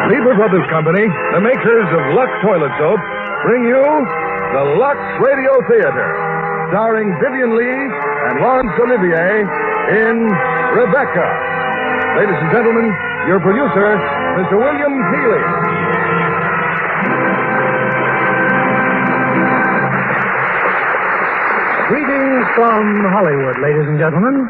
Lever Brothers Company, the makers of Lux Toilet Soap, bring you the Lux Radio Theater, starring Vivian Lee and Laurence Olivier in Rebecca. Ladies and gentlemen, your producer, Mr. William Keighley. Greetings from Hollywood, ladies and gentlemen.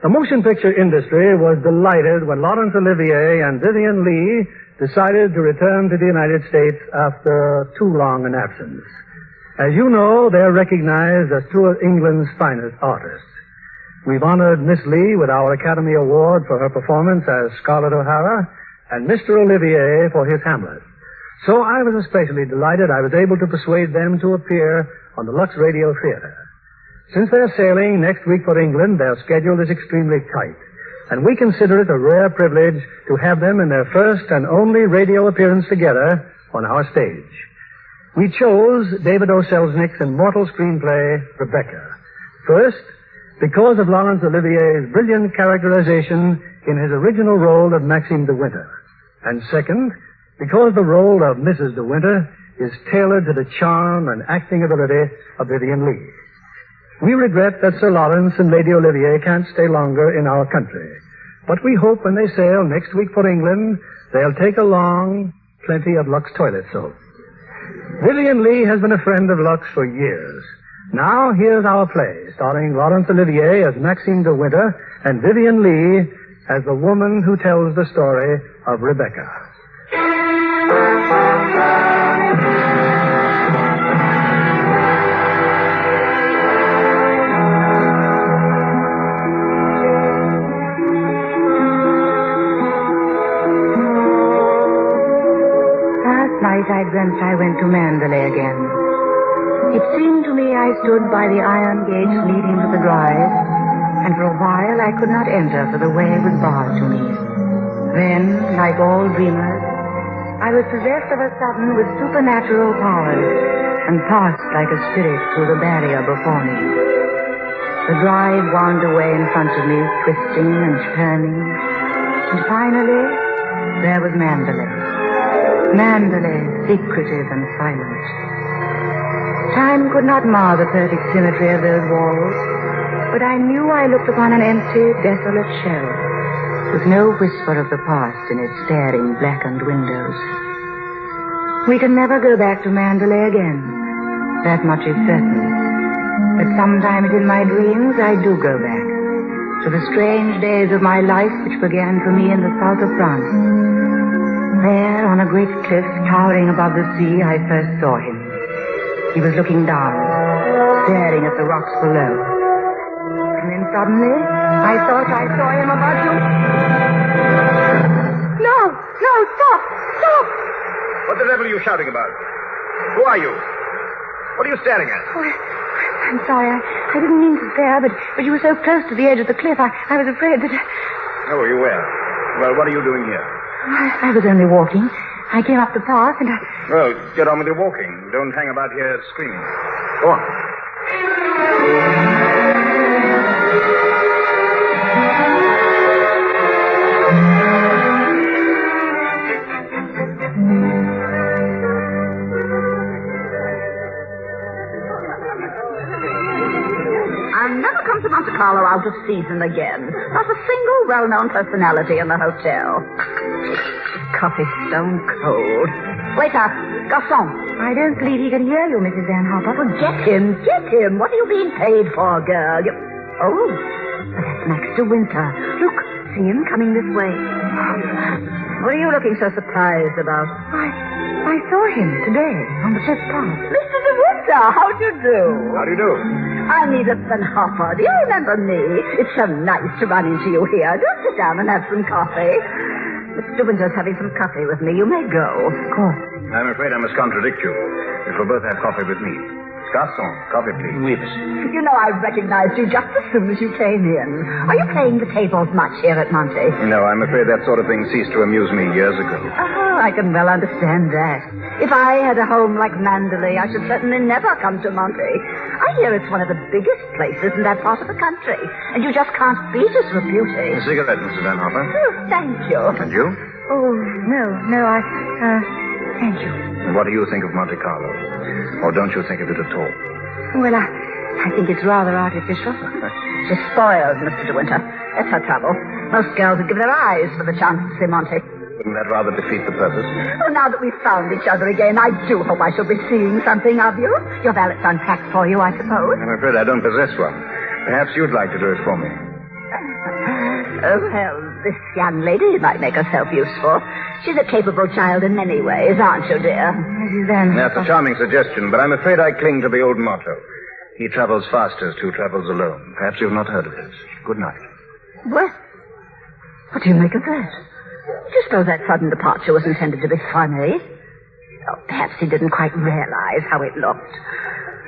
The motion picture industry was delighted when Laurence Olivier and Vivian Lee decided to return to the United States after too long an absence. As you know, they're recognized as two of England's finest artists. We've honored Miss Lee with our Academy Award for her performance as Scarlett O'Hara and Mr. Olivier for his Hamlet. So I was especially delighted I was able to persuade them to appear on the Lux Radio Theater. Since they're sailing next week for England, their schedule is extremely tight, and we consider it a rare privilege to have them in their first and only radio appearance together on our stage. We chose David O. Selznick's immortal screenplay, Rebecca. First, because of Laurence Olivier's brilliant characterization in his original role of Maxime de Winter. And second, because the role of Mrs. de Winter is tailored to the charm and acting ability of Vivian Lee. We regret that Sir Lawrence and Lady Olivier can't stay longer in our country. But we hope when they sail next week for England, they'll take along plenty of Lux Toilet Soap. Vivian Lee has been a friend of Lux for years. Now here's our play, starring Laurence Olivier as Maxime de Winter and Vivian Lee as the woman who tells the story of Rebecca. I dreamt I went to Mandalay again. It seemed to me I stood by the iron gates leading to the drive, and for a while I could not enter, for the way was barred to me. Then, like all dreamers, I was possessed of a sudden with supernatural powers, and passed like a spirit through the barrier before me. The drive wound away in front of me, twisting and turning, and finally, there was Mandalay. Mandalay, secretive and silent. Time could not mar the perfect symmetry of those walls, but I knew I looked upon an empty, desolate shell, with no whisper of the past in its staring, blackened windows. We can never go back to Mandalay again. That much is certain. But sometimes in my dreams I do go back, to the strange days of my life which began for me in the south of France. There, on a great cliff towering above the sea, I first saw him. He was looking down, staring at the rocks below. And then suddenly, I thought I saw him above you. No, stop! What the devil are you shouting about? Who are you? What are you staring at? Oh, I'm sorry, I didn't mean to stare, but you were so close to the edge of the cliff, I was afraid that... Oh, you were? Well, what are you doing here? I was only walking. I came up the path and I... Well, get on with your walking. Don't hang about here screaming. Go on. I'll never come to Monte Carlo out of season again. Not a single well-known personality in the hotel. Coffee stone cold. Waiter, garçon. I don't believe he can hear you, Mrs. Van Hopper. Well, get him. What are you being paid for, girl? Oh, that's Max de Winter. Look, see him coming this way. What are you looking so surprised about? I saw him today on the fifth path. Mr. de Winter, how do you do? How do you do? I'm Edith Van Hopper. Do you remember me? It's so nice to run into you here. Do sit down and have some coffee. Mr. de Winter's having some coffee with me. You may go. Of course. I'm afraid I must contradict you. You shall both have coffee with me. Garçon, coffee, please. Oui, monsieur. You know, I recognized you just as soon as you came in. Are you playing the tables much here at Monte? No, I'm afraid that sort of thing ceased to amuse me years ago. Oh, I can well understand that. If I had a home like Mandalay, I should certainly never come to Monte. I hear it's one of the biggest places in that part of the country, and you just can't beat its reputation. A cigarette, Mrs. Van Hopper. Oh, thank you. And you? Oh, no, thank you. And what do you think of Monte Carlo? Or don't you think of it at all? Well, I think it's rather artificial. She's spoiled, Mr. De Winter. That's her trouble. Most girls would give their eyes for the chance to see Monte. Wouldn't that rather defeat the purpose? Oh, now that we've found each other again, I do hope I shall be seeing something of you. Your valet's unpacked for you, I suppose. I'm afraid I don't possess one. Perhaps you'd like to do it for me. Oh, well, this young lady might make herself useful. She's a capable child in many ways, aren't you, dear? Mrs. Van... That's a charming suggestion, but I'm afraid I cling to the old motto. He travels fastest who travels alone. Perhaps you've not heard of it. Good night. What? What do you make of that? Do you suppose that sudden departure was intended to be funny? Oh, perhaps he didn't quite realize how it looked.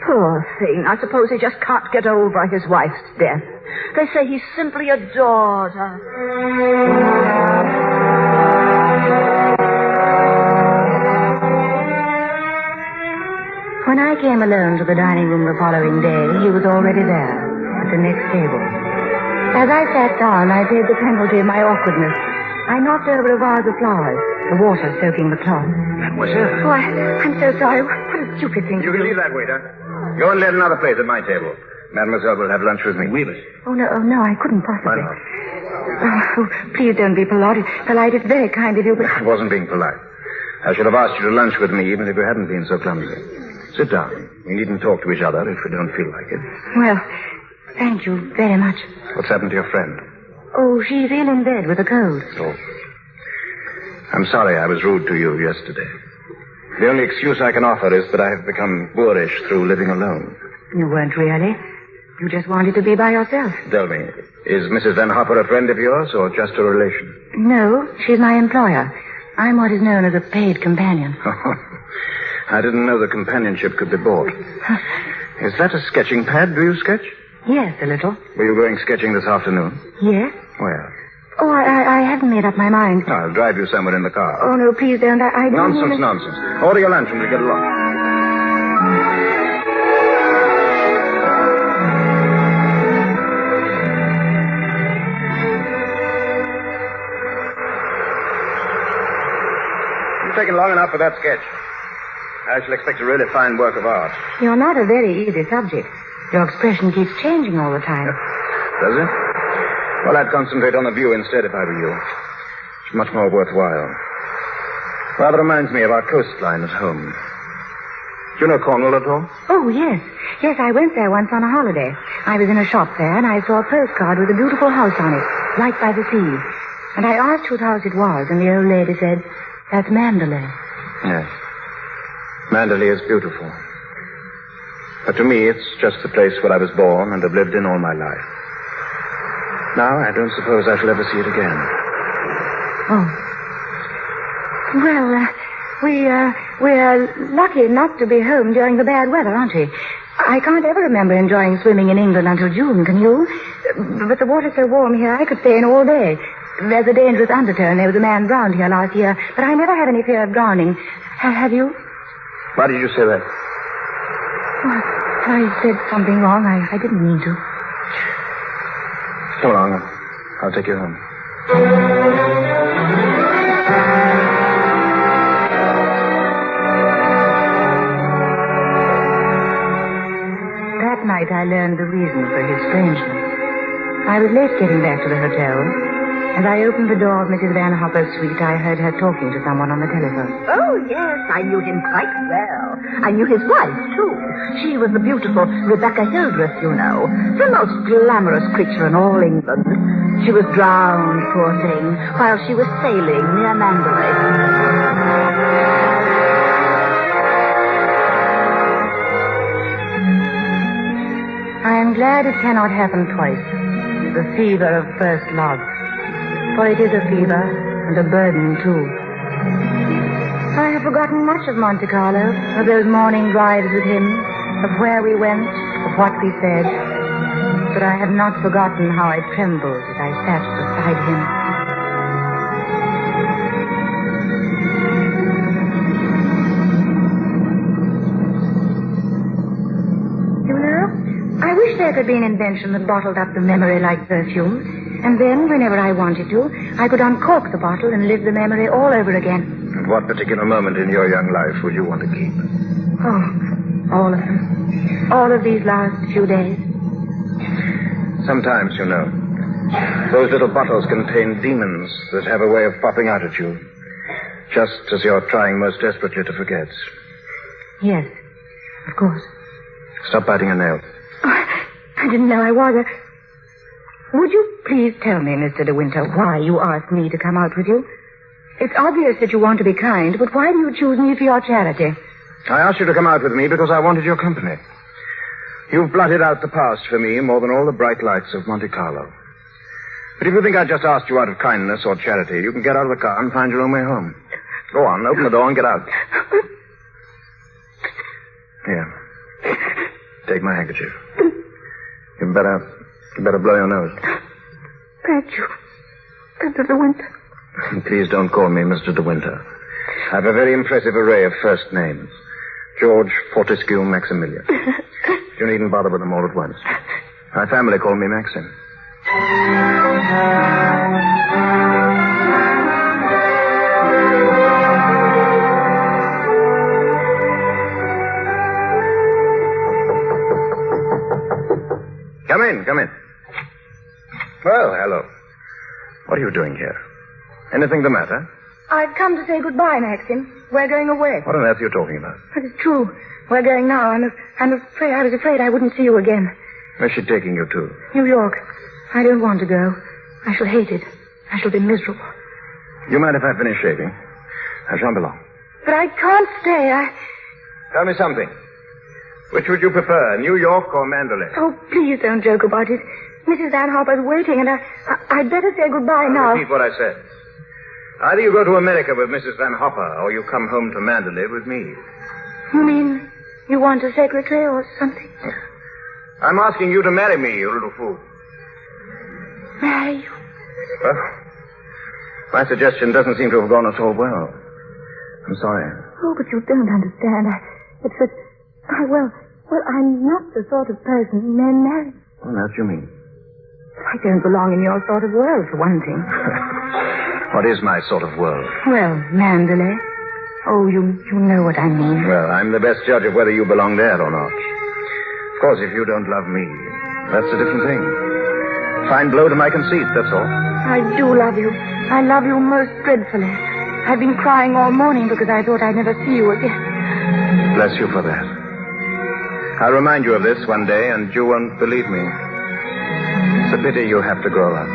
Poor thing. I suppose he just can't get over his wife's death. They say he simply adored her. When I came alone to the dining room the following day, he was already there, at the next table. As I sat down, I paid the penalty of my awkwardness. I knocked over a vase of flowers, the water soaking the cloth. Mademoiselle. Oh, I'm so sorry. What a stupid thing to You can do. leave that, waiter. Go and let another place at my table. Mademoiselle will have lunch with me. Oui, monsieur. Oh, no, I couldn't Why possibly. not? Oh, please don't be polite. It's very kind of you, but... I wasn't being polite. I should have asked you to lunch with me even if you hadn't been so clumsy. Sit down. We needn't talk to each other if we don't feel like it. Well, thank you very much. What's happened to your friend? Oh, she's ill in bed with a cold. Oh. I'm sorry I was rude to you yesterday. The only excuse I can offer is that I have become boorish through living alone. You weren't really. You just wanted to be by yourself. Tell me, is Mrs. Van Hopper a friend of yours or just a relation? No, she's my employer. I'm what is known as a paid companion. I didn't know the companionship could be bought. Is that a sketching pad? Do you sketch? Yes, a little. Were you going sketching this afternoon? Yes? Where? Oh, I haven't made up my mind. No, I'll drive you somewhere in the car. Oh, no, please don't. I don't Nonsense, wanna... nonsense. Order your lunch and we'll get along. You've taken long enough for that sketch. I shall expect a really fine work of art. You're not a very easy subject. Your expression keeps changing all the time. Does it? Well, I'd concentrate on the view instead if I were you. It's much more worthwhile. Rather reminds me of our coastline at home. Do you know Cornwall at all? Oh, yes. Yes, I went there once on a holiday. I was in a shop there, and I saw a postcard with a beautiful house on it, right by the sea. And I asked whose house it was, and the old lady said, "That's Mandalay." Yes. Mandalay is beautiful. But to me, it's just the place where I was born and have lived in all my life. Now, I don't suppose I shall ever see it again. Oh. Well, we're lucky not to be home during the bad weather, aren't we? I can't ever remember enjoying swimming in England until June, can you? But the water's so warm here, I could stay in all day. There's a dangerous undertow, and there was a man drowned here last year, but I never had any fear of drowning. Have you? Why did you say that? Oh, I said something wrong. I didn't mean to. Come along. I'll take you home. That night I learned the reason for his strangeness. I was late getting back to the hotel. As I opened the door of Mrs. Van Hopper's suite, I heard her talking to someone on the telephone. Oh, yes, I knew him quite well. I knew his wife, too. She was the beautiful Rebecca Hildreth, you know. The most glamorous creature in all England. She was drowned, poor thing, while she was sailing near Mandalay. I am glad it cannot happen twice. The fever of first love. For it is a fever and a burden, too. I have forgotten much of Monte Carlo, of those morning drives with him, of where we went, of what we said. But I have not forgotten how I trembled as I sat beside him. You know, I wish there could be an invention that bottled up the memory like perfume. And then, whenever I wanted to, I could uncork the bottle and live the memory all over again. And what particular moment in your young life would you want to keep? Oh, all of them. All of these last few days. Sometimes, you know, those little bottles contain demons that have a way of popping out at you, just as you're trying most desperately to forget. Yes, of course. Stop biting your nail. Oh, I didn't know I was. Would you please tell me, Mr. De Winter, why you asked me to come out with you? It's obvious that you want to be kind, but why do you choose me for your charity? I asked you to come out with me because I wanted your company. You've blotted out the past for me more than all the bright lights of Monte Carlo. But if you think I just asked you out of kindness or charity, you can get out of the car and find your own way home. Go on, open the door and get out. Here. Take my handkerchief. You better blow your nose. Thank you, Mr. De Winter. Please don't call me Mr. De Winter. I have a very impressive array of first names. George Fortescue Maximilian. You needn't bother with them all at once. My family call me Maxim. Come in. Well, hello. What are you doing here? Anything the matter? I've come to say goodbye, Maxim. We're going away. What on earth are you talking about? But it's true. We're going now. I was afraid I wouldn't see you again. Where's she taking you to? New York. I don't want to go. I shall hate it. I shall be miserable. You mind if I finish shaving? I shan't be long. But I can't stay. Tell me something. Which would you prefer, New York or Mandalay? Oh, please don't joke about it. Mrs. Van Hopper's waiting, and I'd better say goodbye now. Repeat what I said. Either you go to America with Mrs. Van Hopper, or you come home to Mandalay with me. You mean you want a secretary or something? I'm asking you to marry me, you little fool. Marry you? Well, my suggestion doesn't seem to have gone at all well. I'm sorry. Oh, but you don't understand. It's that... Well, I'm not the sort of person men marry. What on earth do you mean? I don't belong in your sort of world, for one thing. What is my sort of world? Well, Mandalay. Oh, you know what I mean. Well, I'm the best judge of whether you belong there or not. Of course, if you don't love me, that's a different thing. Fine blow to my conceit, that's all. I do love you. I love you most dreadfully. I've been crying all morning because I thought I'd never see you again. Bless you for that. I'll remind you of this one day, and you won't believe me. It's a pity you have to grow up.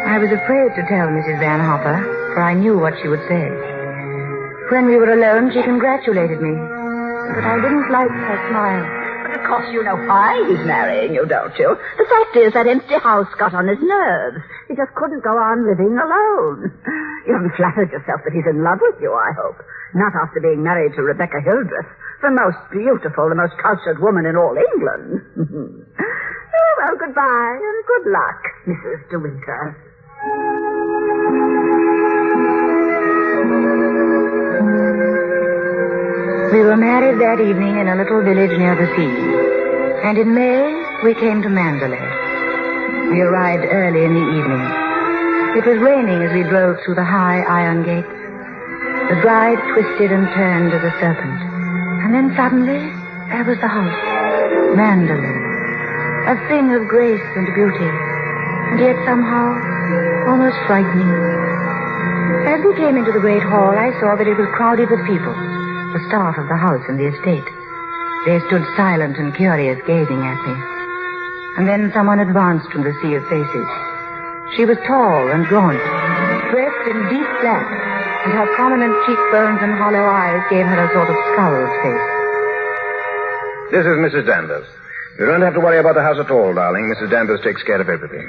I was afraid to tell Mrs. Van Hopper, for I knew what she would say. When we were alone, she congratulated me. But I didn't like her smile. But of course you know why he's marrying you, don't you? The fact is that empty house got on his nerves. He just couldn't go on living alone. You haven't flattered yourself that he's in love with you, I hope. Not after being married to Rebecca Hildreth, the most beautiful, the most cultured woman in all England. Oh, well, goodbye and good luck, Mrs. De Winter. We were married that evening in a little village near the sea. And in May, we came to Mandalay. We arrived early in the evening. It was raining as we drove through the high iron gates. The bride twisted and turned as a serpent. And then suddenly, there was the house. Mandalay. A thing of grace and beauty. And yet somehow, almost frightening. As we came into the great hall, I saw that it was crowded with people. The staff of the house and the estate. They stood silent and curious, gazing at me. And then someone advanced from the sea of faces. She was tall and gaunt, dressed in deep black, and her prominent cheekbones and hollow eyes gave her a sort of scowled face. This is Mrs. Danvers. You don't have to worry about the house at all, darling. Mrs. Danvers takes care of everything.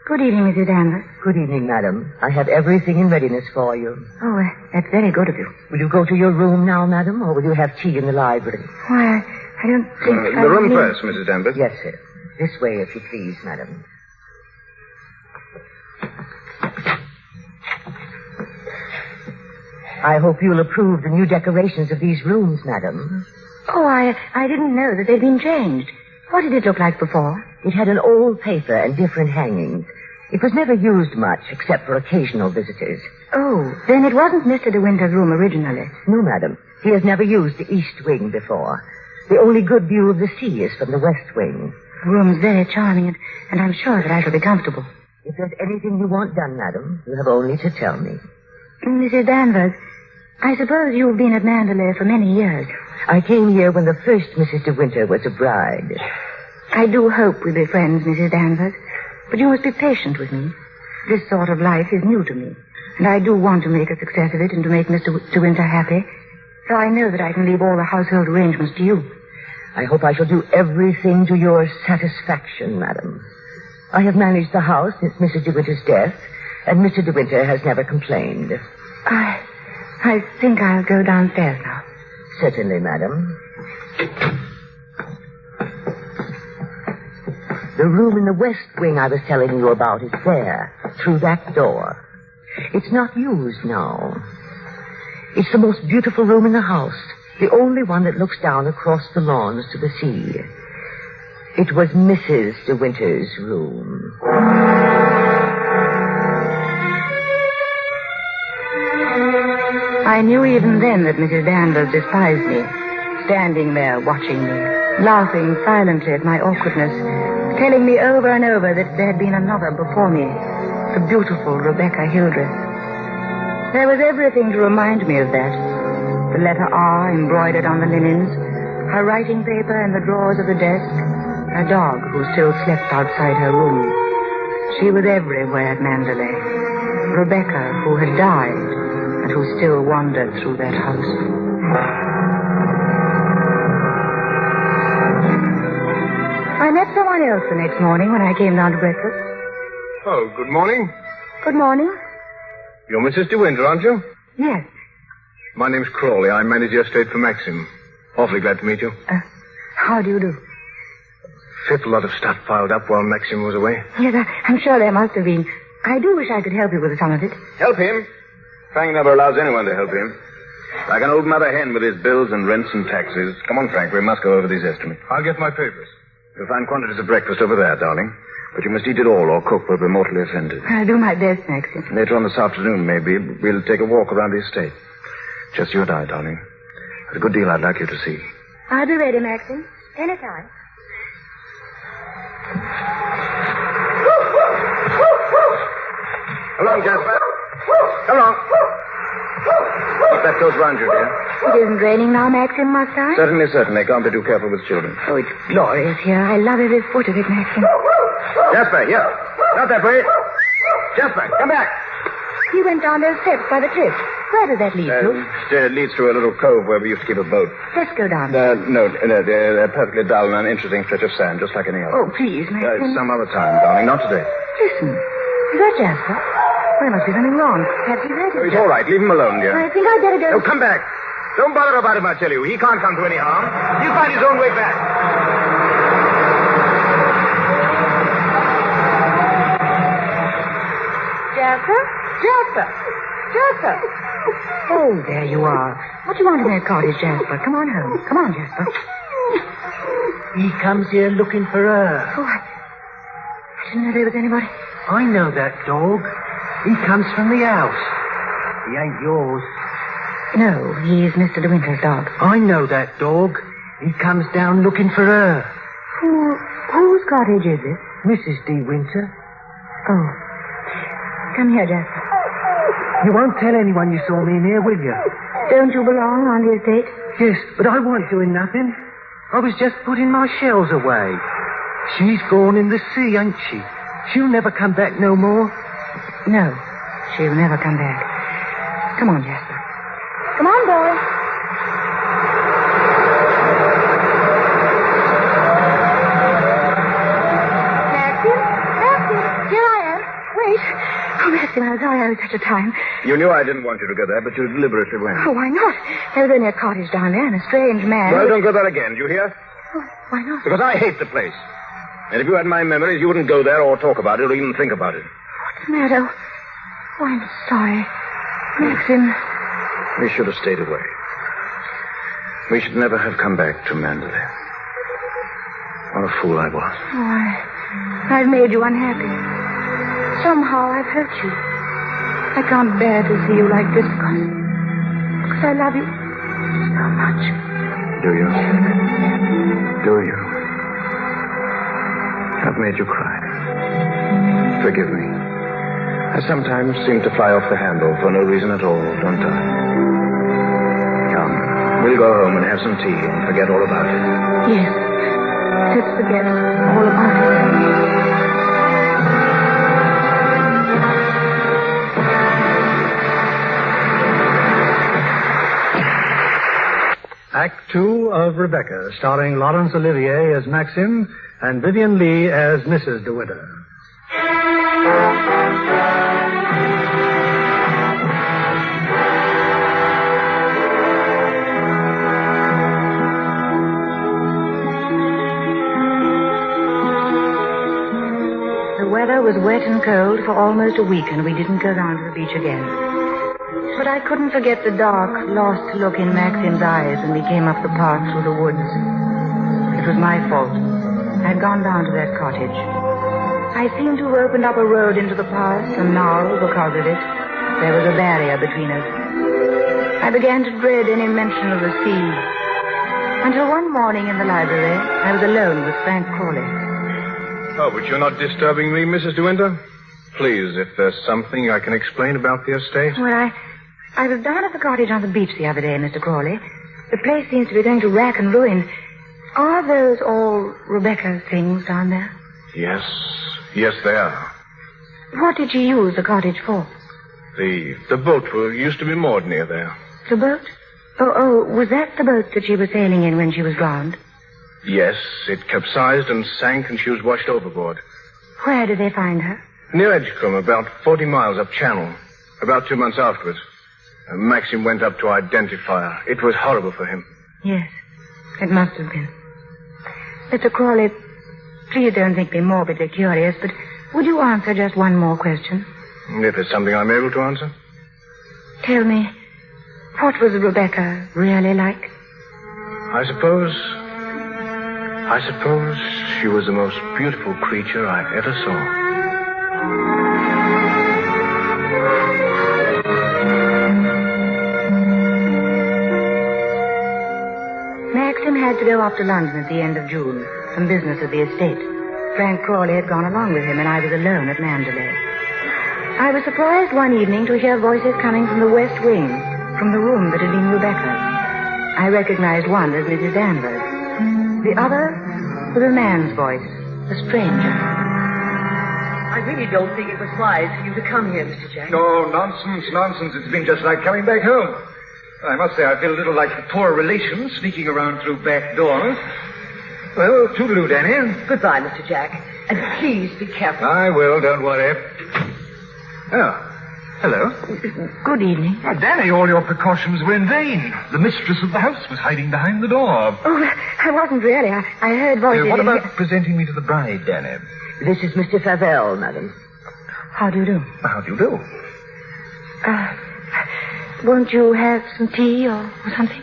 Good evening, Mrs. Danvers. Good evening, madam. I have everything in readiness for you. Oh, that's very good of you. Will you go to your room now, madam, or will you have tea in the library? Why, I don't think The room first, Mrs. Danvers. Yes, sir. This way, if you please, madam. I hope you'll approve the new decorations of these rooms, madam. Oh, I didn't know that they'd been changed. What did it look like before? It had an old paper and different hangings. It was never used much, except for occasional visitors. Oh, then it wasn't Mr. De Winter's room originally. No, madam. He has never used the east wing before. The only good view of the sea is from the west wing. The room's very charming, and I'm sure that I shall be comfortable. If there's anything you want done, madam, you have only to tell me. Mrs. Danvers, I suppose you've been at Mandalay for many years. I came here when the first Mrs. De Winter was a bride. I do hope we'll be friends, Mrs. Danvers. But you must be patient with me. This sort of life is new to me. And I do want to make a success of it and to make Mr. De Winter happy. So I know that I can leave all the household arrangements to you. I hope I shall do everything to your satisfaction, madam. I have managed the house since Mrs. De Winter's death, and Mr. De Winter has never complained. I think I'll go downstairs now. Certainly, madam. The room in the west wing I was telling you about is there, through that door. It's not used now. It's the most beautiful room in the house, the only one that looks down across the lawns to the sea. It was Mrs. De Winter's room. I knew even then that Mrs. Danvers despised me, standing there watching me, laughing silently at my awkwardness, telling me over and over that there had been another before me, the beautiful Rebecca Hildreth. There was everything to remind me of that. The letter R embroidered on the linens, her writing paper in the drawers of the desk, her dog who still slept outside her room. She was everywhere at Mandalay. Rebecca, who had died, and who still wandered through that house. I met someone else the next morning when I came down to breakfast. Oh, good morning. Good morning. You're Mrs. De Winter, aren't you? Yes. My name's Crawley. I manage your estate for Maxim. Awfully glad to meet you. How do you do? Fearful lot of stuff piled up while Maxim was away. Yes, I'm sure there must have been. I do wish I could help you with some of it. Help him? Frank never allows anyone to help him. Like an old mother hen with his bills and rents and taxes. Come on, Frank. We must go over these estimates. I'll get my papers. You'll find quantities of breakfast over there, darling. But you must eat it all, or cook will be mortally offended. I'll do my best, Maxim. Later on this afternoon, maybe, we'll take a walk around the estate. Just you and I, darling. There's a good deal I'd like you to see. I'll be ready, Maxim. Anytime. Come along, Jasper. Come along. Keep that coat round you, dear. It isn't raining now, Maxim, must I? Certainly. Can't be too careful with children. Oh, it's glorious here. I love every foot of it, Maxim. Jasper, here. Not that way. Jasper, come back. He went down those steps by the cliff. Where does that lead to? It leads to a little cove where we used to keep a boat. Let's go down. No, they're perfectly dull and uninteresting stretch of sand, just like any other. Oh, please, Maxim. Some other time, darling, not today. Listen. Is that Jasper? There must be something wrong. Perhaps he's hurt himself. It's all right. Leave him alone, dear. I think I'd better go. No, come back. Don't bother about him, I tell you. He can't come to any harm. He'll find his own way back. Jasper? Oh, there you are. What do you want in that cottage, Jasper? Come on home. Come on, Jasper. He comes here looking for her. Oh, I didn't know there was anybody. I know that dog. He comes from the house. He ain't yours. No, he's Mr. De Winter's dog. I know that dog. He comes down looking for her. Whose cottage is it? Mrs. De Winter. Oh. Come here, Jasper. You won't tell anyone you saw me in here, will you? Don't you belong on the estate? Yes, but I wasn't doing nothing. I was just putting my shells away. She's gone in the sea, ain't she? She'll never come back no more. No, she'll never come back. Come on, Jasper. Come on, boy. Maxim, here I am. Wait. Oh, Maxim, I'm sorry I was such a time. You knew I didn't want you to go there, but you deliberately went. Oh, why not? There was only a cottage down there and a strange man. Well, don't go there again, do you hear? Oh, why not? Because I hate the place. And if you had my memories, you wouldn't go there or talk about it or even think about it. What's the matter? Oh, I'm sorry. Maxim, We should have stayed away. We should never have come back to Mandalay. What a fool I was. Oh, I've made you unhappy. Somehow I've hurt you. I can't bear to see you like this because I love you so much. Do you? Do you? I've made you cry. Forgive me. I sometimes seem to fly off the handle for no reason at all, don't I? Come, we'll go home and have some tea and forget all about it. Yes. Let's forget all about it. Act 2 of Rebecca, starring Laurence Olivier as Maxim and Vivian Lee as Mrs. De Winter. The weather was wet and cold for almost a week, and we didn't go down to the beach again. But I couldn't forget the dark, lost look in Maxim's eyes when we came up the path through the woods. It was my fault. I'd gone down to that cottage. I seemed to have opened up a road into the past, and now, because of it, there was a barrier between us. I began to dread any mention of the sea. Until one morning in the library, I was alone with Frank Crawley. Oh, but you're not disturbing me, Mrs. De Winter? Please, if there's something I can explain about the estate. Well, I was down at the cottage on the beach the other day, Mr. Crawley. The place seems to be going to rack and ruin. Are those all Rebecca's things down there? Yes, they are. What did she use the cottage for? The boat used to be moored near there. The boat? Oh, was that the boat that she was sailing in when she was drowned? Yes, it capsized and sank and she was washed overboard. Where did they find her? Near Edgecombe, about 40 miles up channel. About 2 months afterwards. Maxim went up to identify her. It was horrible for him. Yes, it must have been. Mr. Crawley, please don't think me morbidly curious, but would you answer just one more question? If it's something I'm able to answer. Tell me, what was Rebecca really like? I suppose she was the most beautiful creature I ever saw. Maxim had to go up to London at the end of June, some business at the estate. Frank Crawley had gone along with him, and I was alone at Mandalay. I was surprised one evening to hear voices coming from the west wing, from the room that had been Rebecca's. I recognized one as Mrs. Danvers. The other was a man's voice, a stranger. I really don't think it was wise for you to come here, Mr. Jack. No, nonsense. It's been just like coming back home. I must say I feel a little like the poor relations sneaking around through back doors. Well, toodaloo, Danny. Goodbye, Mr. Jack. And please be careful. I will, don't worry. Oh, hello. Good evening. Danny, all your precautions were in vain. The mistress of the house was hiding behind the door. Oh, I wasn't really. I heard voices. What about presenting me to the bride, Danny? This is Mr. Favell, madam. How do you do? How do you do? Won't you have some tea or something?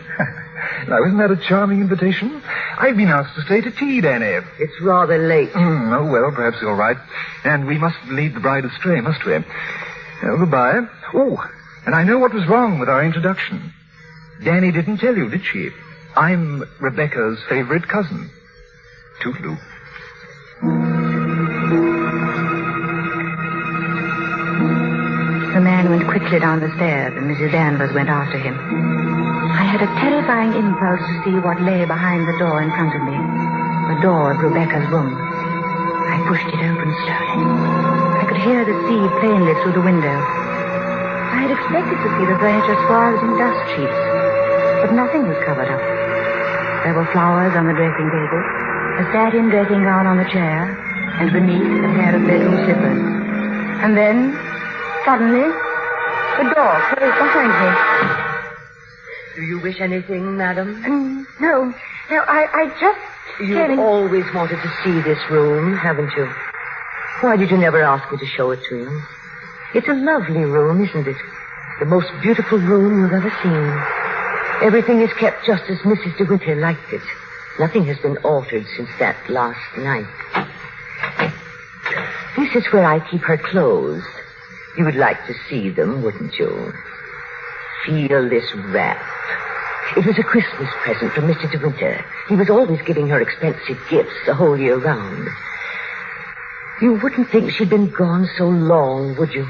Now, isn't that a charming invitation? I've been asked to stay to tea, Danny. It's rather late. Oh, well, perhaps you're right. And we mustn't lead the bride astray, must we? Goodbye. Oh, and I know what was wrong with our introduction. Danny didn't tell you, did she? I'm Rebecca's favorite cousin. Toodaloo. The man went quickly down the stairs, and Mrs. Danvers went after him. I had a terrifying impulse to see what lay behind the door in front of me. The door of Rebecca's room. I pushed it open slowly. I could hear the sea plainly through the window. I had expected to see the furniture swathed in dust sheets, but nothing was covered up. There were flowers on the dressing table, a satin dressing gown on the chair, and beneath a pair of bedroom slippers. And then, suddenly, the door closed behind me. Do you wish anything, madam? No, I just... You've always wanted to see this room, haven't you? Why did you never ask me to show it to you? It's a lovely room, isn't it? The most beautiful room you've ever seen. Everything is kept just as Mrs. De Winter liked it. Nothing has been altered since that last night. This is where I keep her clothes. You would like to see them, wouldn't you? Feel this wrap. It was a Christmas present from Mr. De Winter. He was always giving her expensive gifts the whole year round. You wouldn't think she'd been gone so long, would you?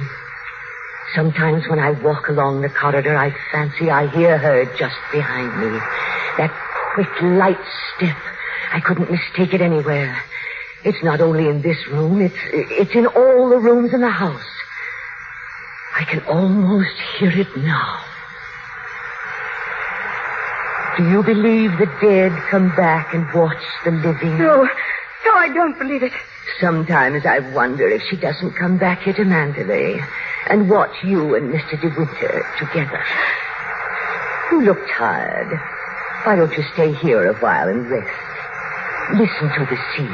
Sometimes when I walk along the corridor, I fancy I hear her just behind me. That quick, light step. I couldn't mistake it anywhere. It's not only in this room, it's in all the rooms in the house. I can almost hear it now. Do you believe the dead come back and watch the living? No, I don't believe it. Sometimes I wonder if she doesn't come back here to Mandalay and watch you and Mr. De Winter together. You look tired. Why don't you stay here a while and rest? Listen to the sea.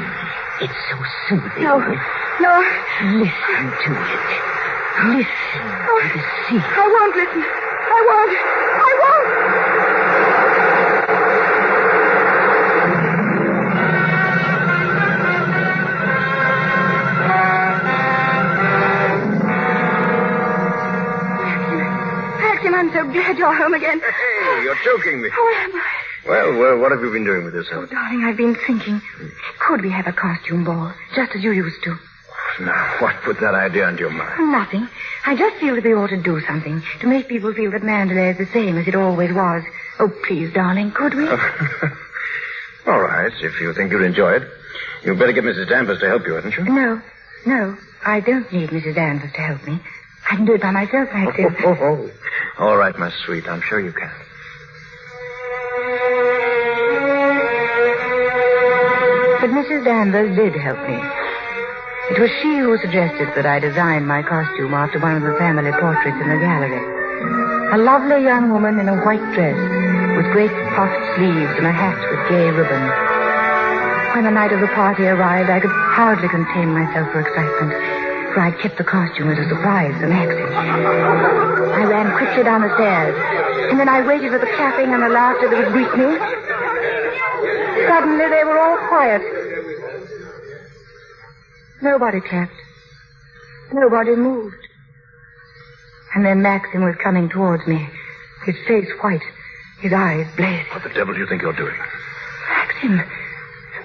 It's so soothing. No. Listen to it. Listen to the sea. I won't listen. I won't. I'm so glad you're home again. Hey, you're choking me. How am I? Well, what have you been doing with yourself? Oh, darling, I've been thinking. Could we have a costume ball, just as you used to? Now, what put that idea into your mind? Nothing. I just feel that we ought to do something to make people feel that Mandalay is the same as it always was. Oh, please, darling, could we? All right, if you think you'd enjoy it. You'd better get Mrs. Danvers to help you, hadn't you? No. I don't need Mrs. Danvers to help me. I can do it by myself, Maxim. Oh. All right, my sweet. I'm sure you can. But Mrs. Danvers did help me. It was she who suggested that I design my costume after one of the family portraits in the gallery. A lovely young woman in a white dress with great puffed sleeves and a hat with gay ribbons. When the night of the party arrived, I could hardly contain myself for excitement, for I'd kept the costume as a surprise for Maxie. I ran quickly down the stairs, and then I waited for the clapping and the laughter that would greet me. Suddenly, they were all quiet. Nobody clapped. Nobody moved. And then Maxim was coming towards me, his face white, his eyes blazing. What the devil do you think you're doing? Maxim, the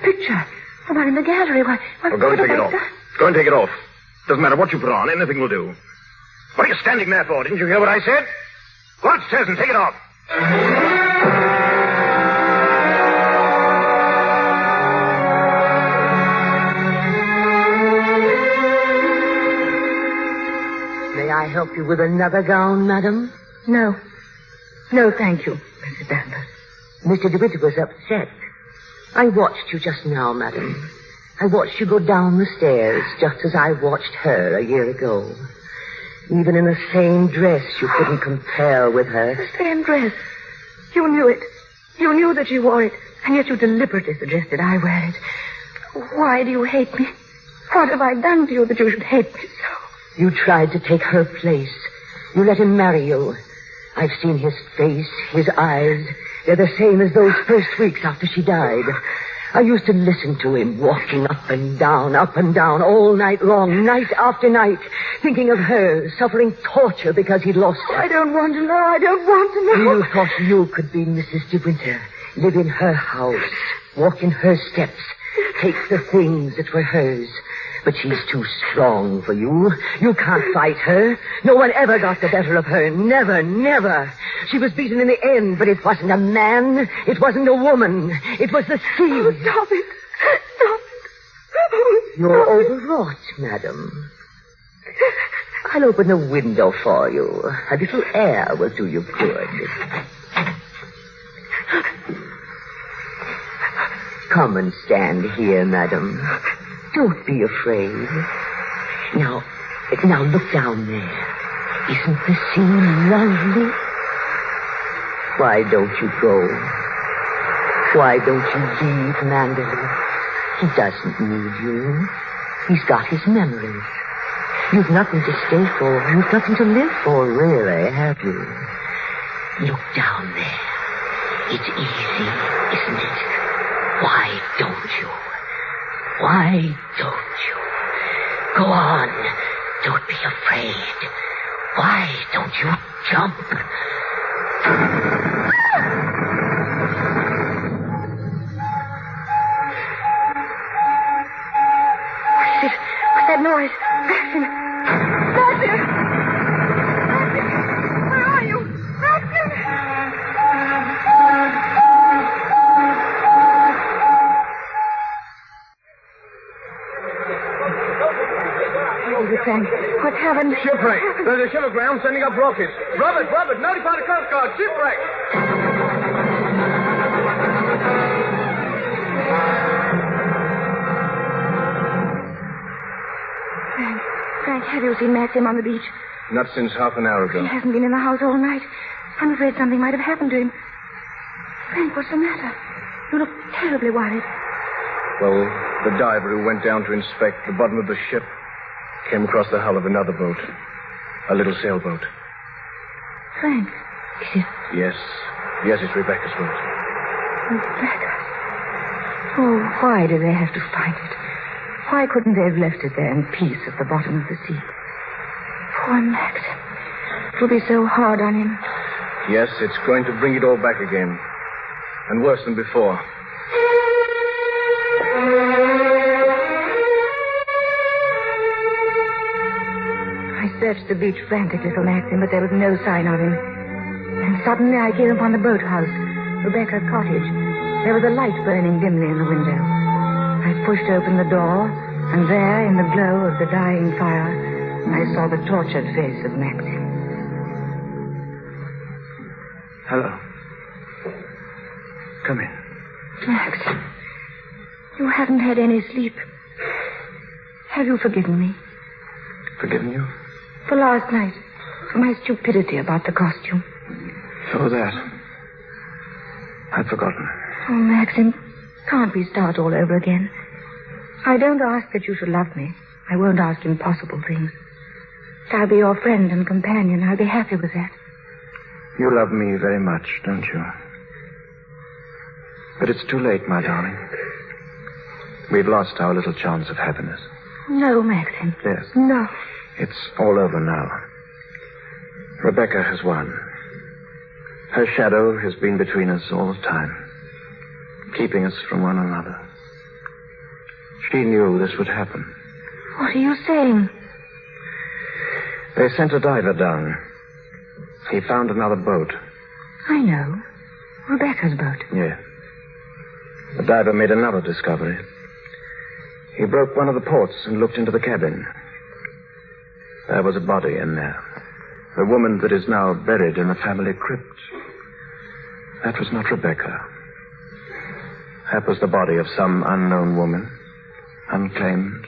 picture, the one in the gallery. What Go and take it off. Go and take it off. Doesn't matter what you put on, anything will do. What are you standing there for? Didn't you hear what I said? Go upstairs and take it off. May I help you with another gown, madam? No, thank you, Mrs. Danvers. Mr. De Winter was upset. I watched you just now, madam. I watched you go down the stairs just as I watched her a year ago. Even in the same dress, you couldn't compare with her. The same dress. You knew it. You knew that she wore it, and yet you deliberately suggested I wear it. Why do you hate me? What have I done to you that you should hate me so? You tried to take her place. You let him marry you. I've seen his face, his eyes. They're the same as those first weeks after she died. I used to listen to him walking up and down, all night long, night after night, thinking of her, suffering torture because he'd lost her. I don't want to know. You thought you could be Mrs. De Winter, live in her house, walk in her steps, take the things that were hers. But she's too strong for you. You can't fight her. No one ever got the better of her. Never. She was beaten in the end, but it wasn't a man. It wasn't a woman. It was the sea. Oh, stop it. You're overwrought, madam. I'll open the window for you. A little air will do you good. Come and stand here, madam. Don't be afraid. Now look down there. Isn't the sea lovely? Why don't you go? Why don't you leave Mandalay? He doesn't need you. He's got his memories. You've nothing to stay for. You've nothing to live for, really, have you? Look down there. It's easy, isn't it? Why don't you? Why don't you? Go on. Don't be afraid. Why don't you jump? What's that noise? Maxim! Maxim! Where are you? Maxim! Oh, Frank, what's happened? Shipwreck. There's a ship aground sending up rockets. Robert, notify the Coast Guard. Shipwreck. Frank, have you seen Maxim on the beach? Not since half an hour ago. He hasn't been in the house all night. I'm afraid something might have happened to him. Frank, what's the matter? You look terribly worried. Well, the diver who went down to inspect the bottom of the ship came across the hull of another boat. A little sailboat. Frank, is it Yes, it's Rebecca's boat. Rebecca? Oh, why did they have to find it? Why couldn't they have left it there in peace at the bottom of the sea? Poor Maxim. It will be so hard on him. Yes, it's going to bring it all back again. And worse than before. I searched the beach frantically for Maxim, but there was no sign of him. And suddenly I came upon the boathouse, Rebecca's cottage. There was a light burning dimly in the window. I pushed open the door, and there, in the glow of the dying fire, I saw the tortured face of Maxim. Hello. Come in. Max, you haven't had any sleep. Have you forgiven me? Forgiven you? For last night. For my stupidity about the costume. Oh, that. I'd forgotten. Oh, Maxim, can't we start all over again? I don't ask that you should love me. I won't ask impossible things. I'll be your friend and companion. I'll be happy with that. You love me very much, don't you? But it's too late, my darling. We've lost our little chance of happiness. No, Maxim. Yes. No. It's all over now. Rebecca has won. Her shadow has been between us all the time, keeping us from one another. She knew this would happen. What are you saying? They sent a diver down. He found another boat. I know. Rebecca's boat. Yes. The diver made another discovery. He broke one of the ports and looked into the cabin. There was a body in there. The woman that is now buried in the family crypt. That was not Rebecca. That was the body of some unknown woman, unclaimed,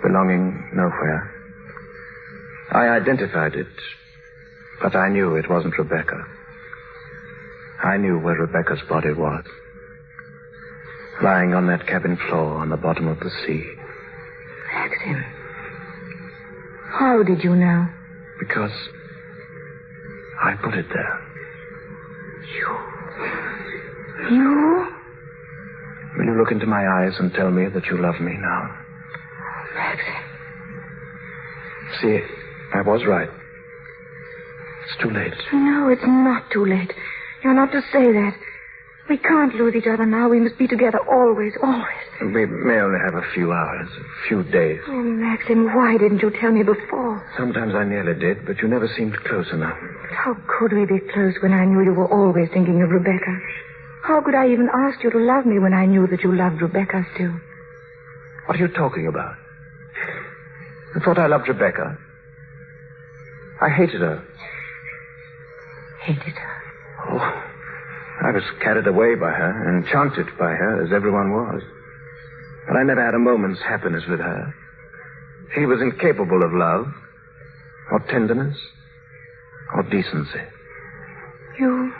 belonging nowhere. I identified it, but I knew it wasn't Rebecca. I knew where Rebecca's body was. Lying on that cabin floor on the bottom of the sea. Maxim. How did you know? Because I put it there. You? Will you look into my eyes and tell me that you love me now? Maxim. See, I was right. It's too late. No, it's not too late. You're not to say that. We can't lose each other now. We must be together always, always. We may only have a few hours, a few days. Oh, Maxim, why didn't you tell me before? Sometimes I nearly did, but you never seemed close enough. How could we be close when I knew you were always thinking of Rebecca? How could I even ask you to love me when I knew that you loved Rebecca still? What are you talking about? You thought I loved Rebecca? I hated her. Hated her? Oh, I was carried away by her, enchanted by her, as everyone was. But I never had a moment's happiness with her. She was incapable of love, or tenderness, or decency. You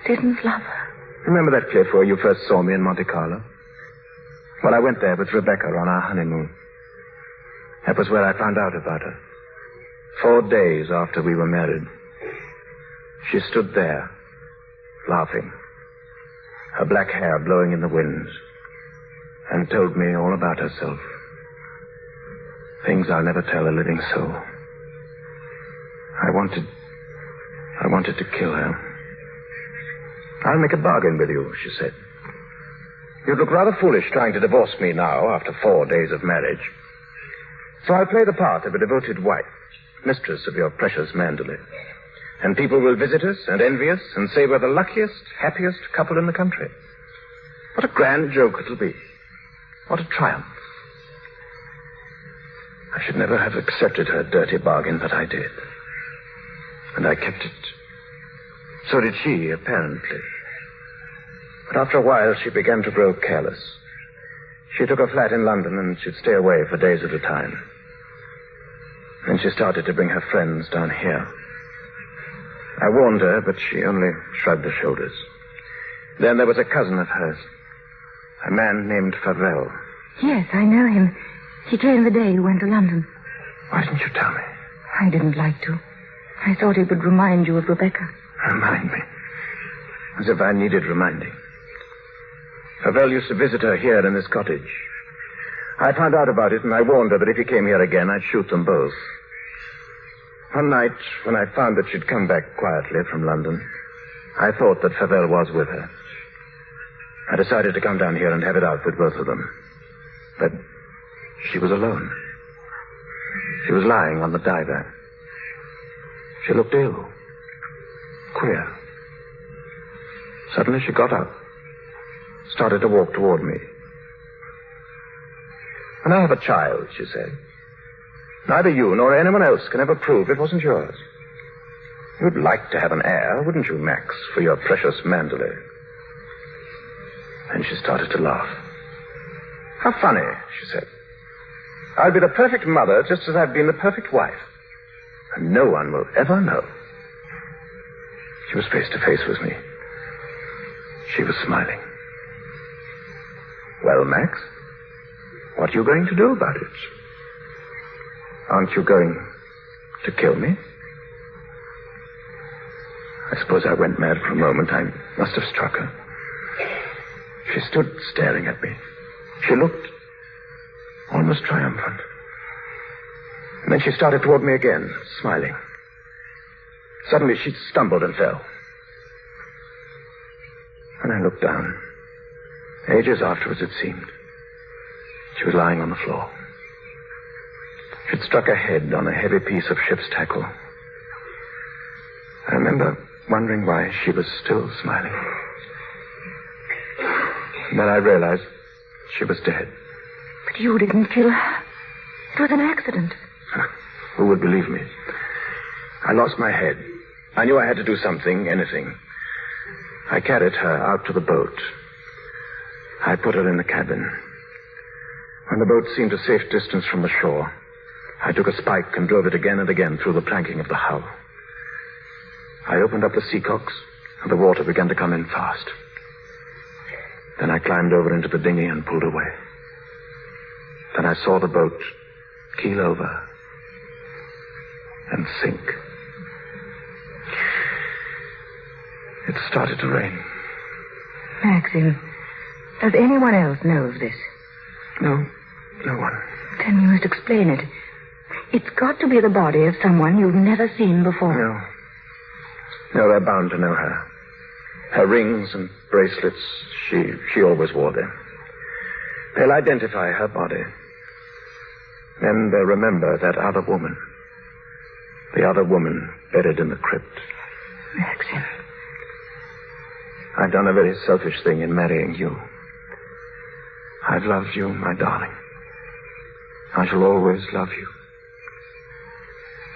didn't love her? Remember that cliff where you first saw me in Monte Carlo? Well, I went there with Rebecca on our honeymoon. That was where I found out about her. 4 days after we were married. She stood there, laughing, her black hair blowing in the wind, and told me all about herself. Things I'll never tell a living soul. I wanted to kill her. I'll make a bargain with you, she said. You'd look rather foolish trying to divorce me now after 4 days of marriage. So I'll play the part of a devoted wife, mistress of your precious Manderley. And people will visit us and envy us and say we're the luckiest, happiest couple in the country. What a grand joke it'll be. What a triumph. I should never have accepted her dirty bargain, but I did. And I kept it. So did she, apparently. But after a while, she began to grow careless. She took a flat in London and she'd stay away for days at a time. Then she started to bring her friends down here. I warned her, but she only shrugged her shoulders. Then there was a cousin of hers, a man named Favell. Yes, I know him. He came the day you went to London. Why didn't you tell me? I didn't like to. I thought it would remind you of Rebecca. Remind me? As if I needed reminding. Favell used to visit her here in this cottage. I found out about it, and I warned her that if he came here again, I'd shoot them both. One night, when I found that she'd come back quietly from London, I thought that Favell was with her. I decided to come down here and have it out with both of them. But she was alone. She was lying on the divan. She looked ill. Queer. Suddenly she got up, started to walk toward me. "And I have a child," she said. "Neither you nor anyone else can ever prove it wasn't yours. You'd like to have an heir, wouldn't you, Max, for your precious Manderley?" And she started to laugh. "How funny," she said. "I'll be the perfect mother just as I've been the perfect wife. And no one will ever know." She was face to face with me. She was smiling. "Well, Max, what are you going to do about it? Aren't you going to kill me?" I suppose I went mad for a moment. I must have struck her. She stood staring at me. She looked almost triumphant. And then she started toward me again, smiling. Suddenly she stumbled and fell. And I looked down. Ages afterwards, it seemed. She was lying on the floor. She'd struck her head on a heavy piece of ship's tackle. I remember wondering why she was still smiling. And then I realized she was dead. But you didn't kill her. It was an accident. Who would believe me? I lost my head. I knew I had to do something, anything. I carried her out to the boat. I put her in the cabin. When the boat seemed a safe distance from the shore, I took a spike and drove it again and again through the planking of the hull. I opened up the seacocks, and the water began to come in fast. Then I climbed over into the dinghy and pulled away. Then I saw the boat keel over and sink. It started to rain. Maxim, does anyone else know of this? No one. Then you must explain it. It's got to be the body of someone you've never seen before. No, they're bound to know her. Her rings and bracelets, she always wore them. They'll identify her body. Then they'll remember that other woman. The other woman buried in the crypt. Maxim. I've done a very selfish thing in marrying you. I've loved you, my darling. I shall always love you.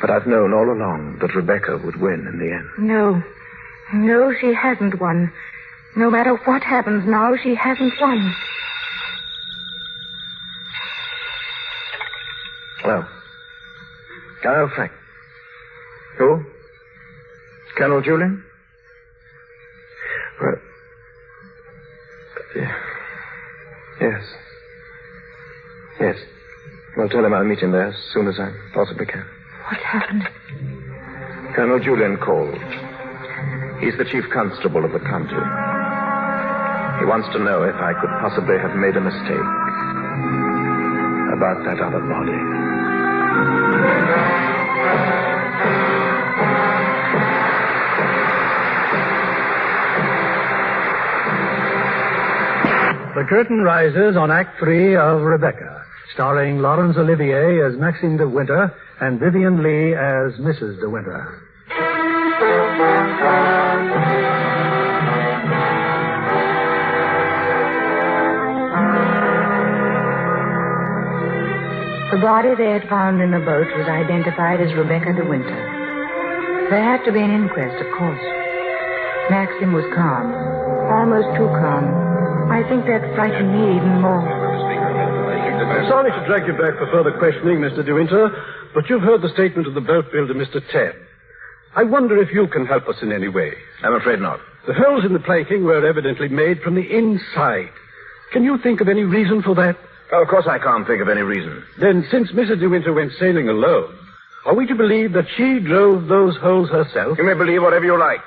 But I've known all along that Rebecca would win in the end. No, she hasn't won. No matter what happens now, she hasn't won. Well, Colonel Frank. Who? Colonel Julian? Well, Yes. Well, tell him I'll meet him there as soon as I possibly can. What happened? Colonel Julian called. He's the chief constable of the county. He wants to know if I could possibly have made a mistake about that other body. The curtain rises on Act 3 of Rebecca, starring Laurence Olivier as Maxine de Winter and Vivian Lee as Mrs. de Winter. The body they had found in the boat was identified as Rebecca de Winter. There had to be an inquest, of course. Maxim was calm, almost too calm. I think that frightened me even more. I'm sorry to drag you back for further questioning, Mr. De Winter, but you've heard the statement of the boat builder, Mr. Tabb. I wonder if you can help us in any way. I'm afraid not. The holes in the planking were evidently made from the inside. Can you think of any reason for that? Oh, of course I can't think of any reason. Then, since Mrs. De Winter went sailing alone, are we to believe that she drove those holes herself? You may believe whatever you like.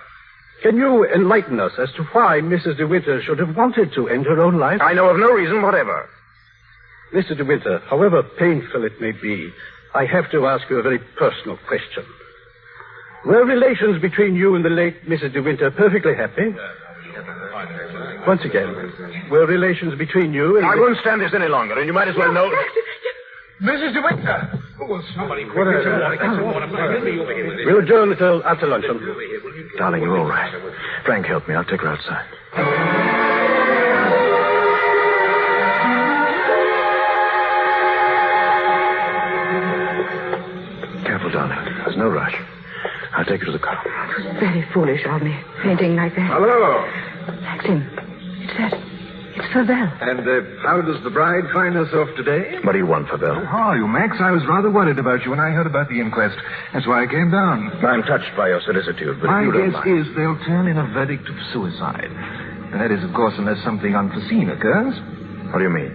Can you enlighten us as to why Mrs. De Winter should have wanted to end her own life? I know of no reason whatever. Mr. De Winter, however painful it may be, I have to ask you a very personal question. Were relations between you and the late Mrs. De Winter perfectly happy? Once again, were relations between you and... I won't stand this any longer, and you might as well know... Mrs. De Winter! Oh, somebody... We'll adjourn until after luncheon. Darling, you're all right. Frank, help me. I'll take her outside. Careful, darling. There's no rush. I'll take you to the car. It was very foolish of me, fainting like that. Hello. Maxim, it's Fabel. And how does the bride find herself today? What do you want, Fabel? How are you, Max? I was rather worried about you when I heard about the inquest. That's why I came down. I'm touched by your solicitude, but My if you don't guess mind... is they'll turn in a verdict of suicide. And that is, of course, unless something unforeseen occurs. What do you mean?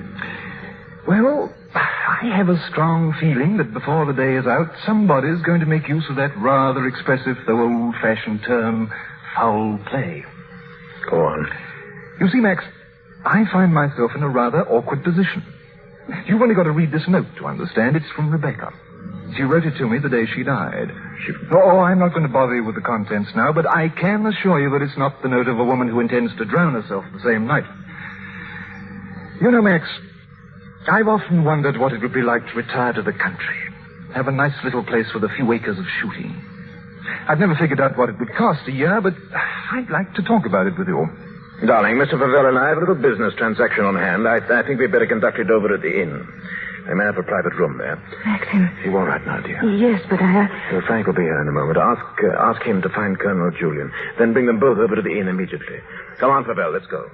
Well, I have a strong feeling that before the day is out, somebody's going to make use of that rather expressive, though old-fashioned term, foul play. Go on. You see, Max, I find myself in a rather awkward position. You've only got to read this note to understand. It's from Rebecca. She wrote it to me the day she died. Oh, I'm not going to bother you with the contents now, but I can assure you that it's not the note of a woman who intends to drown herself the same night. You know, Max, I've often wondered what it would be like to retire to the country. Have a nice little place with a few acres of shooting. I've never figured out what it would cost a year, but I'd like to talk about it with you. Darling, Mr. Fabel and I have a little business transaction on hand. I think we'd better conduct it over at the inn. I may have a private room there. Maxim. You all right now, dear? Yes, but I... Well, Frank will be here in a moment. Ask him to find Colonel Julian. Then bring them both over to the inn immediately. Come on, Fabel, let's go.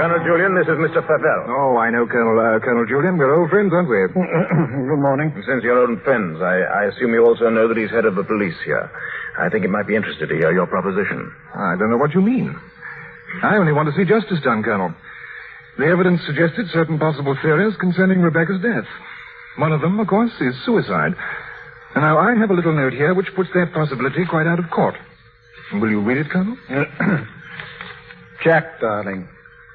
Colonel Julian, this is Mr. Fabel. Oh, I know Colonel Julian. We're old friends, aren't we? Good morning. Since you're old friends, I assume you also know that he's head of the police here. I think he might be interested to hear your proposition. I don't know what you mean. I only want to see justice done, Colonel. The evidence suggested certain possible theories concerning Rebecca's death. One of them, of course, is suicide. And now I have a little note here which puts that possibility quite out of court. Will you read it, Colonel? Jack, darling,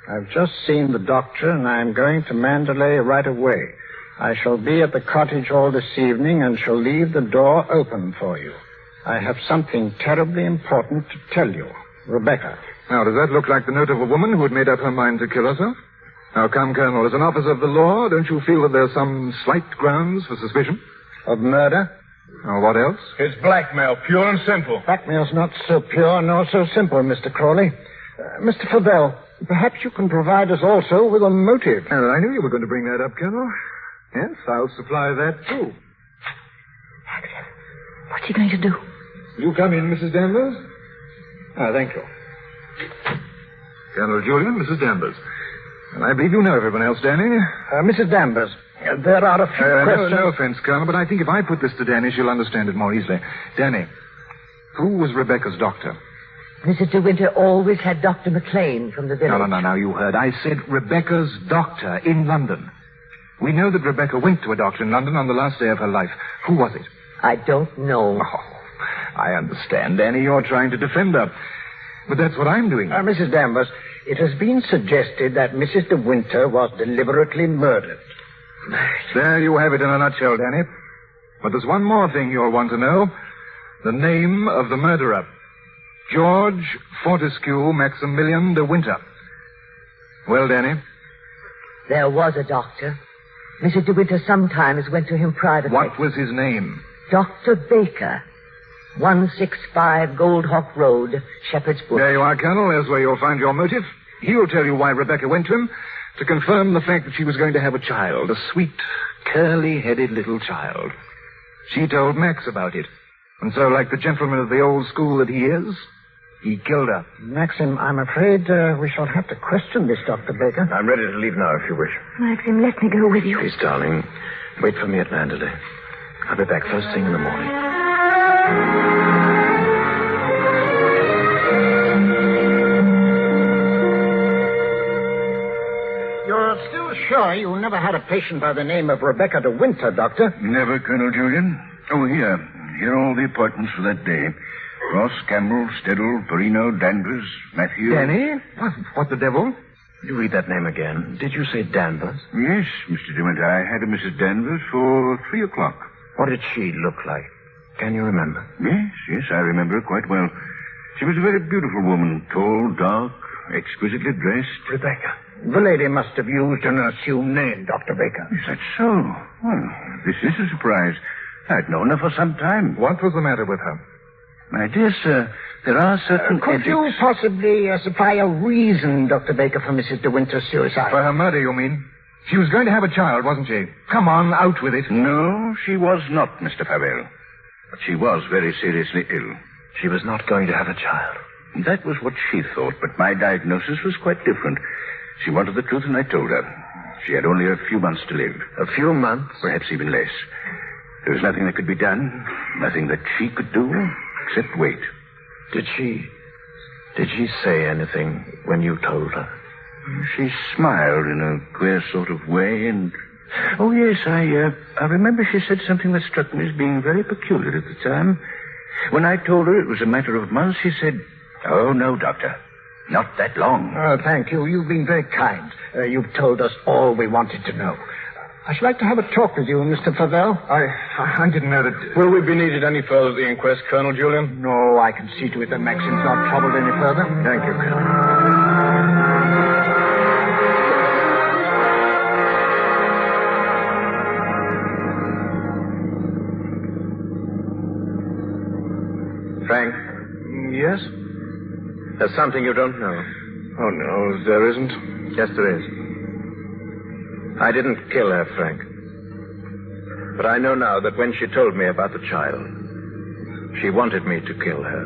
I've just seen the doctor, and I'm going to Mandalay right away. I shall be at the cottage all this evening and shall leave the door open for you. I have something terribly important to tell you. Rebecca. Now, does that look like the note of a woman who had made up her mind to kill herself? Now, come, Colonel, as an officer of the law, don't you feel that there's some slight grounds for suspicion? Of murder? Now, what else? It's blackmail, pure and simple. Blackmail's not so pure nor so simple, Mr. Crawley. Mr. Fabel, perhaps you can provide us also with a motive. Oh, I knew you were going to bring that up, Colonel. Yes, I'll supply that, too. What's he going to do? You come in, Mrs. Danvers. Thank you. Colonel Julian, Mrs. Danvers. And I believe you know everyone else, Danny. Mrs. Danvers, there are a few questions... No offense, Colonel, but I think if I put this to Danny, she'll understand it more easily. Danny, who was Rebecca's doctor? Mrs. De Winter always had Dr. McLean from the village. No, you heard. I said Rebecca's doctor in London. We know that Rebecca went to a doctor in London on the last day of her life. Who was it? I don't know. Oh, I understand, Danny. You're trying to defend her. But that's what I'm doing. Mrs. Danvers, it has been suggested that Mrs. De Winter was deliberately murdered. There you have it in a nutshell, Danny. But there's one more thing you'll want to know. The name of the murderer. George Fortescue Maximilian De Winter. Well, Danny? There was a doctor. Mrs. De Winter sometimes went to him privately. What was his name? Dr. Baker. 165 Goldhawk Road, Shepherd's Bush. There you are, Colonel. There's where you'll find your motive. He'll tell you why Rebecca went to him, to confirm the fact that she was going to have a child, a sweet, curly-headed little child. She told Max about it. And so, like the gentleman of the old school that he is, he killed her. Maxim, I'm afraid we shall have to question this, Dr. Baker. I'm ready to leave now, if you wish. Maxim, let me go with you. Please, darling, wait for me at Mandalay. I'll be back first thing in the morning. You're still sure you never had a patient by the name of Rebecca De Winter, Doctor? Never, Colonel Julian. Oh, here. Here are all the appointments for that day. Ross, Campbell, Steddle, Perino, Danvers, Matthew. Danny? What the devil? You read that name again. Did you say Danvers? Yes, Mr. De Winter. I had a Mrs. Danvers for 3 o'clock. What did she look like? Can you remember? Yes, I remember her quite well. She was a very beautiful woman. Tall, dark, exquisitely dressed. Rebecca. The lady must have used an assumed name, Dr. Baker. Is that so? Well, this is a surprise. I'd known her for some time. What was the matter with her? My dear sir, there are certain Could you possibly supply a reason, Dr. Baker, for Mrs. De Winter's suicide? For her murder, you mean? She was going to have a child, wasn't she? Come on, out with it. No, she was not, Mr. Favell. But she was very seriously ill. She was not going to have a child. That was what she thought, but my diagnosis was quite different. She wanted the truth, and I told her. She had only a few months to live. A few months? Perhaps even less. There was nothing that could be done, nothing that she could do, except wait. Did she say anything when you told her? She smiled in a queer sort of way, and... Oh, yes, I remember she said something that struck me as being very peculiar at the time. When I told her it was a matter of months, she said, "Oh, no, Doctor. Not that long." Oh, thank you. You've been very kind. You've told us all we wanted to know. I should like to have a talk with you, Mr. Favell. I didn't know that... Will we be needed any further at the inquest, Colonel Julian? No, I can see to it that Maxim's not troubled any further. Thank you, Colonel. Frank? Yes? There's something you don't know. Oh, no, there isn't. Yes, there is. I didn't kill her, Frank. But I know now that when she told me about the child, she wanted me to kill her.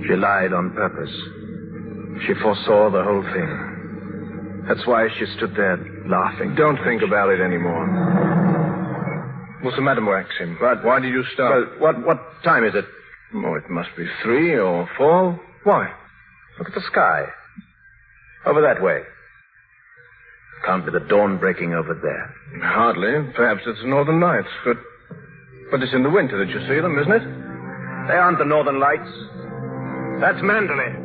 She lied on purpose. She foresaw the whole thing. That's why she stood there laughing. Don't think about it anymore. What's the matter, Maxim? Why did you stop? Well, what time is it? Oh, it must be 3 or 4. Why? Look at the sky. Over that way. Can't be the dawn breaking over there. Hardly. Perhaps it's the Northern Lights. But it's in the winter that you see them, isn't it? They aren't the Northern Lights. That's Mandalay.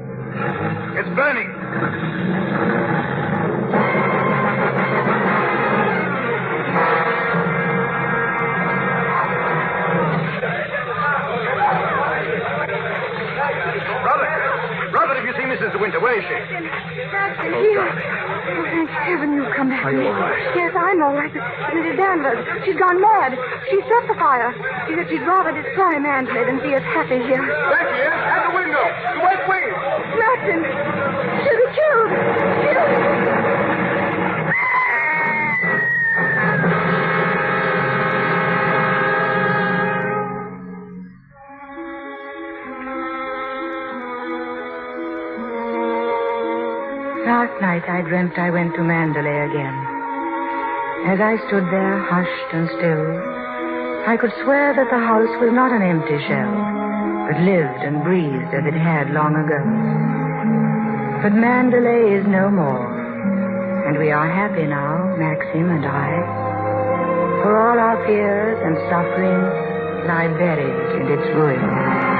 It's burning. Robert, have you seen Mrs. De Winter? Where is she? Jackson, here. Oh, thank heaven you've come back. Are you all right? Yes, I'm all right. Mrs. Danvers, she's gone mad. She set the fire. She said she'd rather destroy Mandalay than see us happy here. Back here, at the window. The west wing. Jackson, she'll be killed. Last night I dreamt I went to Mandalay again. As I stood there, hushed and still, I could swear that the house was not an empty shell, that lived and breathed as it had long ago. But Mandalay is no more, and we are happy now, Maxim and I. For all our fears and suffering lie buried in its ruins.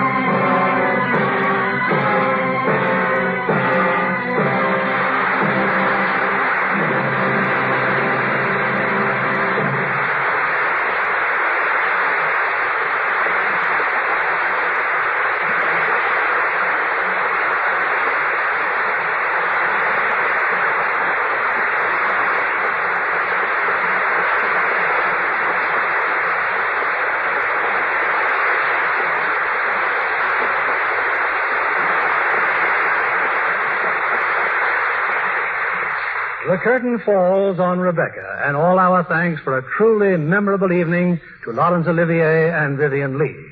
The curtain falls on Rebecca, and all our thanks for a truly memorable evening to Laurence Olivier and Vivian Leigh.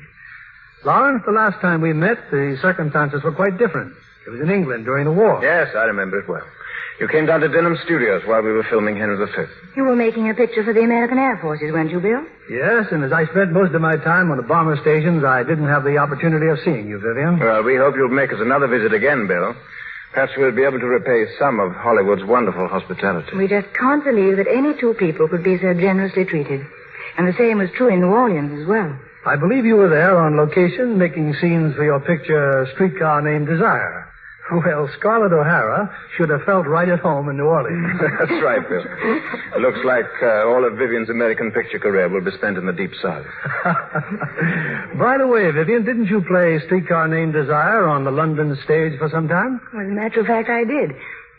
Laurence, the last time we met, the circumstances were quite different. It was in England during the war. Yes, I remember it well. You came down to Denham Studios while we were filming Henry V. You were making a picture for the American Air Forces, weren't you, Bill? Yes, and as I spent most of my time on the bomber stations, I didn't have the opportunity of seeing you, Vivian. Well, we hope you'll make us another visit again, Bill. Perhaps we'll be able to repay some of Hollywood's wonderful hospitality. We just can't believe that any two people could be so generously treated. And the same was true in New Orleans as well. I believe you were there on location making scenes for your picture Streetcar Named Desire. Well, Scarlett O'Hara should have felt right at home in New Orleans. That's right, Bill. It looks like all of Vivian's American picture career will be spent in the Deep South. By the way, Vivian, didn't you play Streetcar Named Desire on the London stage for some time? Well, as a matter of fact, I did.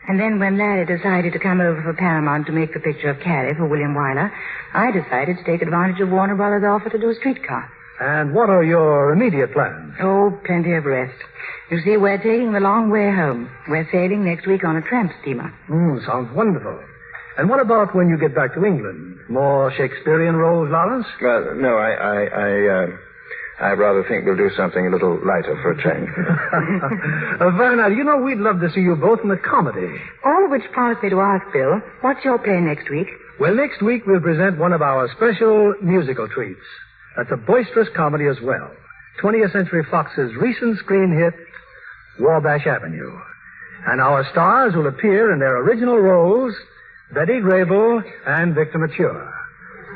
And then when Larry decided to come over for Paramount to make the picture of Carrie for William Wyler, I decided to take advantage of Warner Brothers' offer to do a streetcar. And what are your immediate plans? Oh, plenty of rest. You see, we're taking the long way home. We're sailing next week on a tramp steamer. Sounds wonderful. And what about when you get back to England? More Shakespearean roles, Lawrence? No, I rather think we'll do something a little lighter for a change. Werner, you know, we'd love to see you both in a comedy. All of which prompts me to ask, Bill, what's your play next week? Well, next week we'll present one of our special musical treats. That's a boisterous comedy as well. 20th Century Fox's recent screen hit, Wabash Avenue. And our stars will appear in their original roles, Betty Grable and Victor Mature.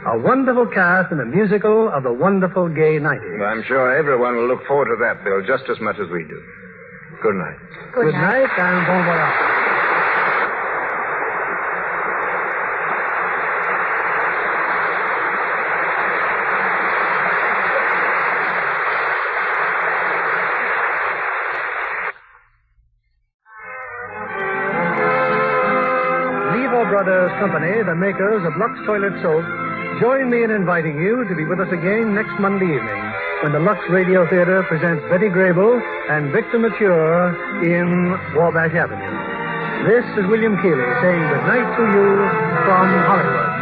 A wonderful cast in a musical of the wonderful gay 90s. Well, I'm sure everyone will look forward to that, Bill, just as much as we do. Good night. Good night, and bon voyage. Brothers Company, the makers of Lux Toilet Soap, join me in inviting you to be with us again next Monday evening when the Lux Radio Theater presents Betty Grable and Victor Mature in Wabash Avenue. This is William Keighley saying good night to you from Hollywood.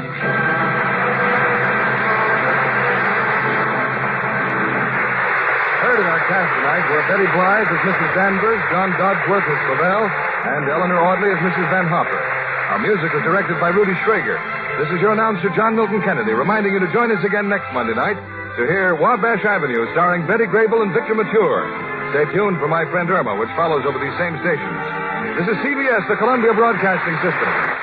Heard in our cast tonight were Betty Blythe as Mrs. Danvers, John Dodsworth as Clavell, and Eleanor Audley as Mrs. Van Hopper. Our music was directed by Rudy Schrager. This is your announcer, John Milton Kennedy, reminding you to join us again next Monday night to hear Wabash Avenue starring Betty Grable and Victor Mature. Stay tuned for My Friend Irma, which follows over these same stations. This is CBS, the Columbia Broadcasting System.